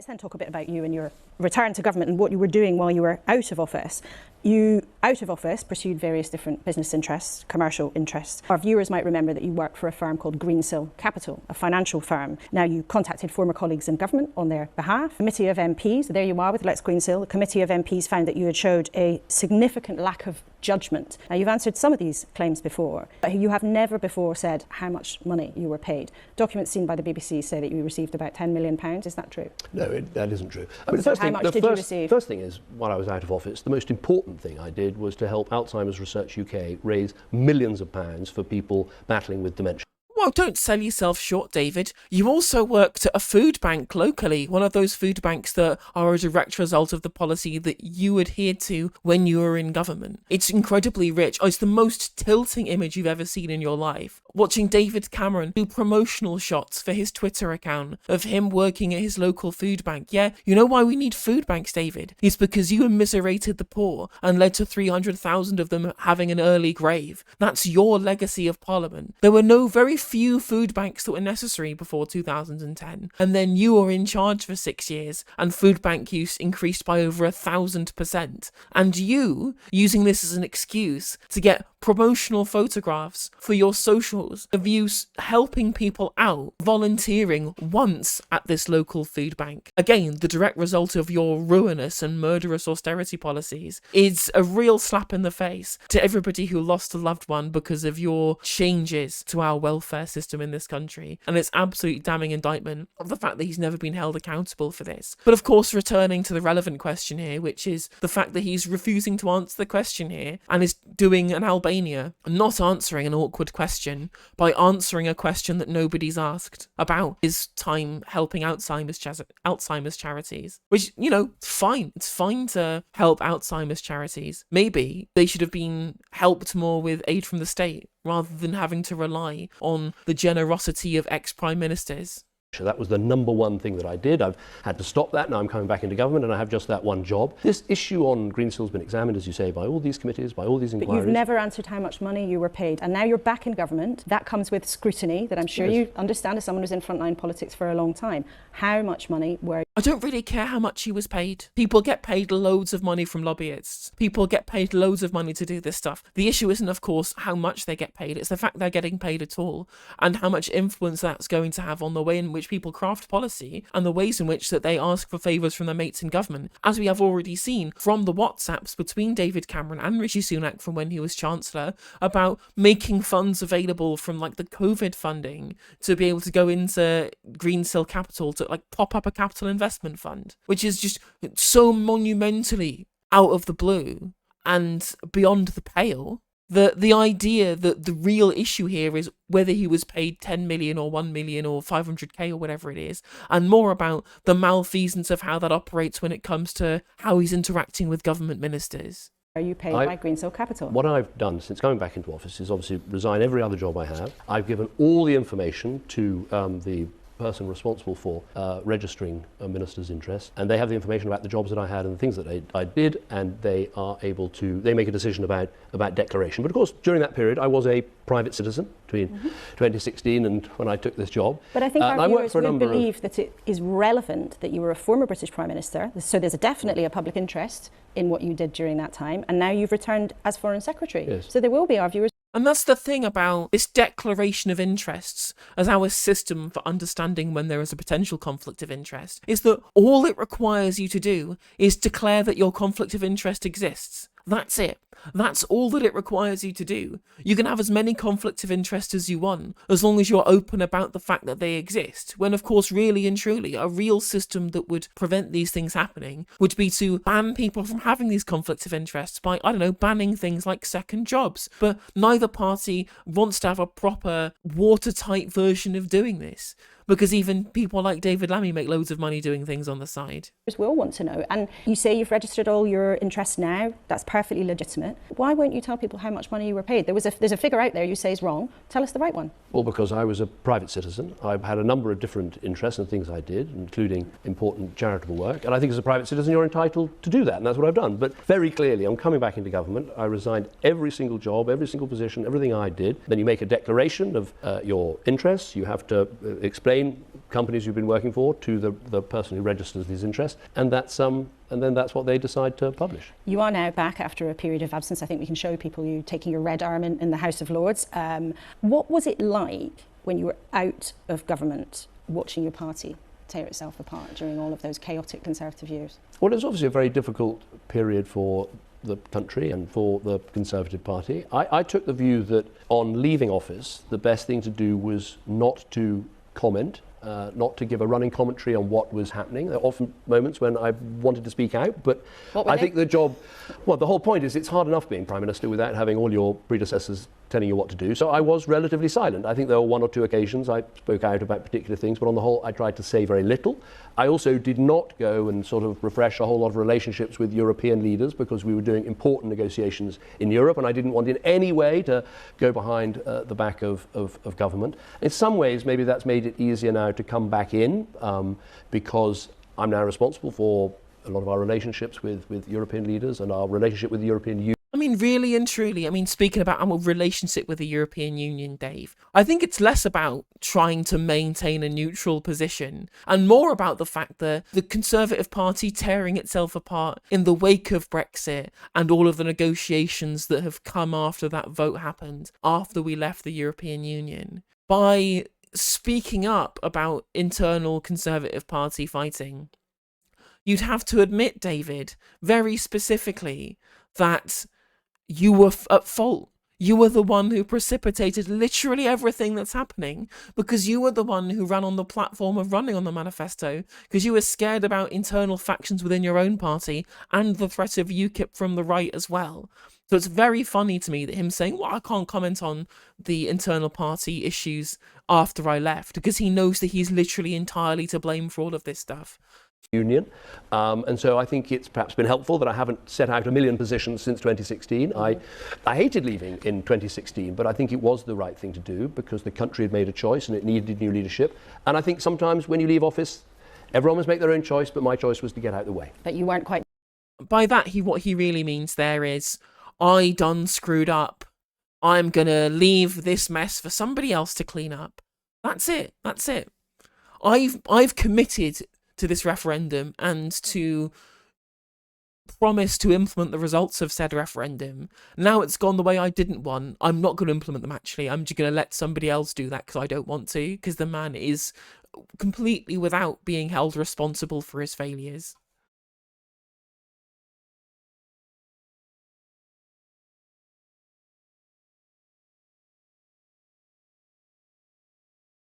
Let's then talk a bit about you and your return to government and what you were doing while you were out of office. You, out of office, pursued various different business interests, commercial interests. Our viewers might remember that you worked for a firm called Greensill Capital, a financial firm. Now, you contacted former colleagues in government on their behalf. A committee of MPs, there you are with Lex Greensill, a committee of MPs found that you had showed a significant lack of judgment. Now, you've answered some of these claims before, but you have never before said how much money you were paid. Documents seen by the BBC say that you received about £10 million. Is that true? No, that isn't true. So how much did you receive? The first thing is, while I was out of office, the most important thing I did was to help Alzheimer's Research UK raise millions of pounds for people battling with dementia. Well, don't sell yourself short, David. You also worked at a food bank locally, one of those food banks that are a direct result of the policy that you adhered to when you were in government. It's incredibly rich. It's the most tilting image you've ever seen in your life. Watching David Cameron do promotional shots for his Twitter account of him working at his local food bank. Yeah, you know why we need food banks, David? It's because you immiserated the poor and led to 300,000 of them having an early grave. That's your legacy of Parliament. There were very few food banks that were necessary before 2010, and then you were in charge for 6 years and food bank use increased by over 1,000%, and you using this as an excuse to get promotional photographs for your socials of you helping people out, volunteering once at this local food bank. Again, the direct result of your ruinous and murderous austerity policies is a real slap in the face to everybody who lost a loved one because of your changes to our welfare system in this country, and it's absolute damning indictment of the fact that he's never been held accountable for this. But of course, returning to the relevant question here, which is the fact that he's refusing to answer the question here and is doing an Albania, not answering an awkward question by answering a question that nobody's asked about his time helping Alzheimer's charities, which, fine. It's fine to help Alzheimer's charities. Maybe they should have been helped more with aid from the state rather than having to rely on the generosity of ex-prime ministers. So that was the number one thing that I did. I've had to stop that. Now I'm coming back into government and I have just that one job. This issue on Greensill has been examined, as you say, by all these committees, by all these inquiries. But you've never answered how much money you were paid. And now you're back in government. That comes with scrutiny that I'm sure you understand as someone who's in frontline politics for a long time. How much money were... I don't really care how much he was paid. People get paid loads of money from lobbyists. People get paid loads of money to do this stuff. The issue isn't, of course, how much they get paid. It's the fact they're getting paid at all and how much influence that's going to have on the way in which people craft policy and the ways in which that they ask for favours from their mates in government, as we have already seen from the WhatsApps between David Cameron and Rishi Sunak from when he was Chancellor about making funds available from the COVID funding to be able to go into Greensill Capital to pop up a capital investment fund, which is just so monumentally out of the blue and beyond the pale. The idea that the real issue here is whether he was paid 10 million or 1 million or 500k or whatever it is, and more about the malfeasance of how that operates when it comes to how he's interacting with government ministers. Are you paid by Greensill Capital? What I've done since coming back into office is obviously resign every other job I have. I've given all the information to the person responsible for registering a minister's interests, and they have the information about the jobs that I had and the things that I did, and they are able to, they make a decision about declaration. But of course, during that period, I was a private citizen between 2016 and when I took this job. But I think our viewers would believe that it is relevant that you were a former British Prime Minister, so there's definitely a public interest in what you did during that time, and now you've returned as Foreign Secretary. Yes. So there will be, our viewers. And that's the thing about this declaration of interests as our system for understanding when there is a potential conflict of interest, is that all it requires you to do is declare that your conflict of interest exists. That's it. That's all that it requires you to do. You can have as many conflicts of interest as you want, as long as you're open about the fact that they exist. When, of course, really and truly, a real system that would prevent these things happening would be to ban people from having these conflicts of interest by, banning things like second jobs. But neither party wants to have a proper, watertight version of doing this, because even people like David Lammy make loads of money doing things on the side. Will want to know. And you say you've registered all your interests now. That's perfectly legitimate. Why won't you tell people how much money you were paid? There's a figure out there you say is wrong. Tell us the right one. Well, because I was a private citizen. I've had a number of different interests and things I did, including important charitable work. And I think as a private citizen, you're entitled to do that. And that's what I've done. But very clearly, I'm coming back into government. I resigned every single job, every single position, everything I did. Then you make a declaration of your interests. You have to explain companies you've been working for to the person who registers these interests, and then that's what they decide to publish. You are now back after a period of absence. I think we can show people you taking your red arm in the House of Lords. What was it like when you were out of government, watching your party tear itself apart during all of those chaotic Conservative years? Well, it was obviously a very difficult period for the country and for the Conservative Party. I took the view that on leaving office, the best thing to do was not to comment, not to give a running commentary on what was happening. There are often moments when I wanted to speak out, but I think the whole point is it's hard enough being Prime Minister without having all your predecessors telling you what to do. So I was relatively silent. I think there were one or two occasions I spoke out about particular things, but on the whole, I tried to say very little. I also did not go and sort of refresh a whole lot of relationships with European leaders because we were doing important negotiations in Europe, and I didn't want in any way to go behind the back of government. In some ways, maybe that's made it easier now to come back in because I'm now responsible for a lot of our relationships with European leaders and our relationship with the European Union. I mean, really and truly, I mean, speaking about our relationship with the European Union, Dave, I think it's less about trying to maintain a neutral position and more about the fact that the Conservative Party tearing itself apart in the wake of Brexit and all of the negotiations that have come after that vote happened, after we left the European Union, by speaking up about internal Conservative Party fighting, you'd have to admit, David, very specifically, that you were at fault. You were the one who precipitated literally everything that's happening because you were the one who ran on the platform of running on the manifesto because you were scared about internal factions within your own party and the threat of UKIP from the right as well. So it's very funny to me that him saying, well, I can't comment on the internal party issues after I left because he knows that he's literally entirely to blame for all of this stuff. Union. And so I think it's perhaps been helpful that I haven't set out a million positions since 2016. I hated leaving in 2016, but I think it was the right thing to do because the country had made a choice and it needed new leadership. And I think sometimes when you leave office, everyone must make their own choice, but my choice was to get out of the way. But you weren't quite... By that, what he really means there is, I done screwed up. I'm going to leave this mess for somebody else to clean up. That's it. That's it. I've committed to this referendum and to promise to implement the results of said referendum. Now it's gone the way I didn't want. I'm not going to implement them, actually. I'm just going to let somebody else do that because I don't want to, because the man is completely without being held responsible for his failures.